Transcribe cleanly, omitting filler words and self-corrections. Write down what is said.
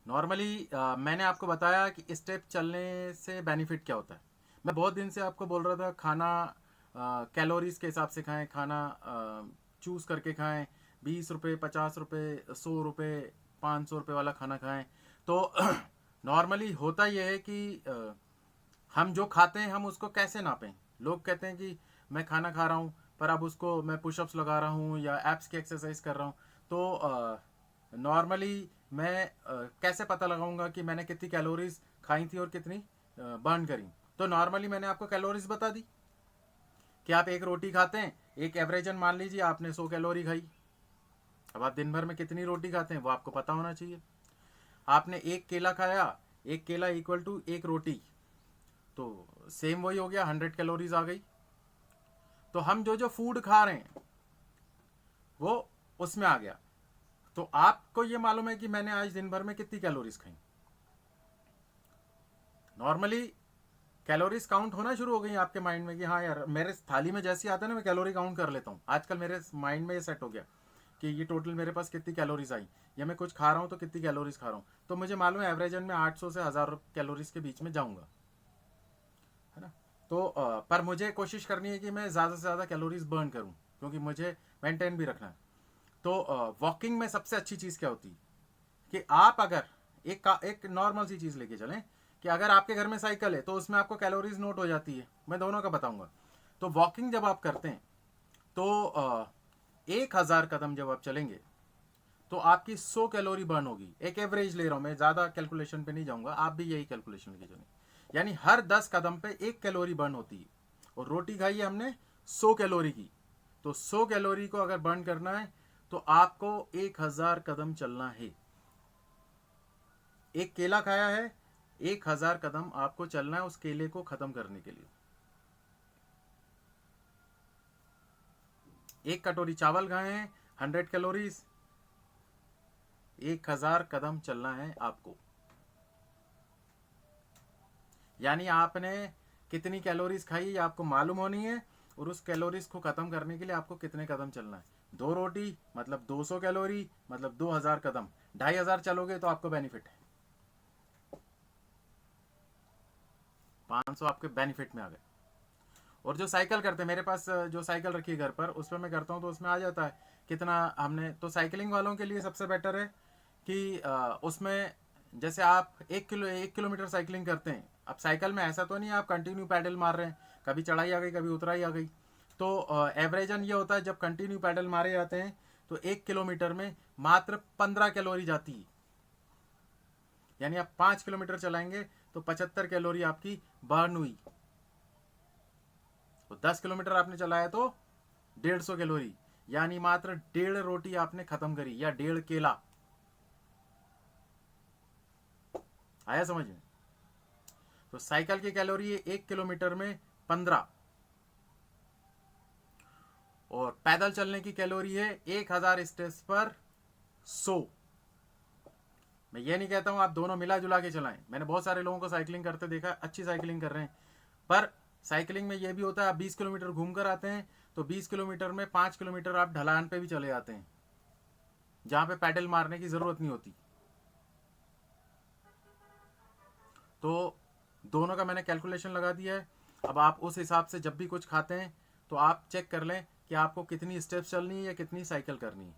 Normally मैंने आपको बताया कि स्टेप चलने से बेनिफिट क्या होता है। मैं बहुत दिन से आपको बोल रहा था खाना कैलोरीज के हिसाब से खाएं, खाना चूज करके खाएं, 20 रुपये, 50 रुपये, 100 रुपये, 500 रुपये वाला खाना खाएं। तो नॉर्मली होता यह है कि हम जो खाते हैं हम उसको कैसे नापें। लोग कहते हैं कि मैं खाना खा रहा हूँ पर अब उसको मैं पुशअप्स लगा रहा हूँ या एप्स की एक्सरसाइज कर रहा हूँ। तो नॉर्मली मैं कैसे पता लगाऊंगा कि मैंने कितनी कैलोरीज खाई थी और कितनी बर्न करी। तो नॉर्मली मैंने आपको कैलोरीज बता दी कि आप एक रोटी खाते हैं, एक एवरेजन मान लीजिए आपने 100 कैलोरी खाई। अब आप दिन भर में कितनी रोटी खाते हैं वो आपको पता होना चाहिए। आपने एक केला खाया, एक केला इक्वल टू एक रोटी, तो सेम वही हो गया, 100 कैलोरीज आ गई। तो हम जो जो फूड खा रहे हैं वो उसमें आ गया। तो आपको ये मालूम है कि मैंने आज दिन भर में कितनी कैलोरीज खाई। नॉर्मली कैलोरीज काउंट होना शुरू हो गई आपके माइंड में कि हाँ यार, मेरे थाली में जैसी आता है ना मैं कैलोरी काउंट कर लेता हूँ। आजकल मेरे माइंड में ये सेट हो गया कि ये टोटल मेरे पास कितनी कैलोरीज आई, या मैं कुछ खा रहा हूँ तो कितनी कैलोरीज खा रहा हूँ। तो मुझे मालूम है एवरेजन में 800 से 1000 कैलोरीज के बीच में जाऊँगा, है ना। तो पर मुझे कोशिश करनी है कि मैं ज़्यादा से ज़्यादा कैलोरीज बर्न करूँ, क्योंकि मुझे मेंटेन भी रखना है। तो वॉकिंग में सबसे अच्छी चीज़ क्या होती है कि आप अगर एक नॉर्मल सी चीज़ लेके चलें कि अगर आपके घर में साइकिल है तो उसमें आपको कैलोरीज नोट हो जाती है। मैं दोनों का बताऊंगा। तो वॉकिंग जब आप करते हैं तो 1000 कदम जब आप चलेंगे तो आपकी 100 कैलोरी बर्न होगी। एक एवरेज ले रहा हूं मैं, ज़्यादा कैलकुलेशन पे नहीं जाऊंगा, आप भी यही कैलकुलेशन लेके चलें। यानी हर 10 कदम पे 1 कैलोरी बर्न होती है। और रोटी खाई है हमने 100 कैलोरी की। तो 100 कैलोरी को अगर बर्न करना है तो आपको 1000 कदम चलना है। एक केला खाया है, 1000 कदम आपको चलना है उस केले को खत्म करने के लिए। एक कटोरी चावल खाए हैं, 100 कैलोरीज, 1000 कदम चलना है आपको। यानी आपने कितनी कैलोरीज खाई ये आपको मालूम होनी है, और उस कैलोरीज को खत्म करने के लिए आपको कितने कदम चलना है। 2 रोटी मतलब 200 कैलोरी, मतलब 2000 कदम। 2500 चलोगे तो आपको बेनिफिट है, 500 आपके बेनिफिट में आ गए। और जो साइकिल करते हैं, मेरे पास जो साइकिल रखी है घर पर उस पर मैं करता हूँ तो उसमें आ जाता है कितना हमने। तो साइकिलिंग वालों के लिए सबसे बेटर है कि उसमें जैसे आप 1 किलोमीटर साइकिलिंग करते हैं। अब साइकिल में ऐसा तो नहीं आप कंटिन्यू पैडल मार रहे हैं, कभी चढ़ाई आ गई कभी उतराई आ गई। तो एवरेजन ये होता है जब कंटिन्यू पैडल मारे जाते हैं तो 1 किलोमीटर में मात्र 15 कैलोरी जाती है। यानी आप 5 किलोमीटर चलाएंगे तो 75 कैलोरी आपकी बर्न हुई। तो 10 किलोमीटर आपने चलाया तो 150 कैलोरी, यानी मात्र 1.5 रोटी आपने खत्म करी या 1.5 केला। आया समझ में। तो साइकिल की कैलोरी है 1 किलोमीटर में 15, और पैदल चलने की कैलोरी है 1000 स्टेप्स पर 100। मैं ये नहीं कहता हूं आप दोनों मिला जुला के चलाएं। मैंने बहुत सारे लोगों को साइकिलिंग करते देखा, अच्छी साइकिलिंग कर रहे हैं। पर साइकिलिंग में ये भी होता है आप 20 किलोमीटर घूम कर आते हैं तो 20 किलोमीटर में 5 किलोमीटर आप ढलान पे भी चले जाते हैं जहां पे पैडल मारने की जरूरत नहीं होती। तो दोनों का मैंने कैलकुलेशन लगा दिया है। अब आप उस हिसाब से जब भी कुछ खाते हैं तो आप चेक कर लें कि आपको कितनी स्टेप्स चलनी है या कितनी साइकिल करनी है।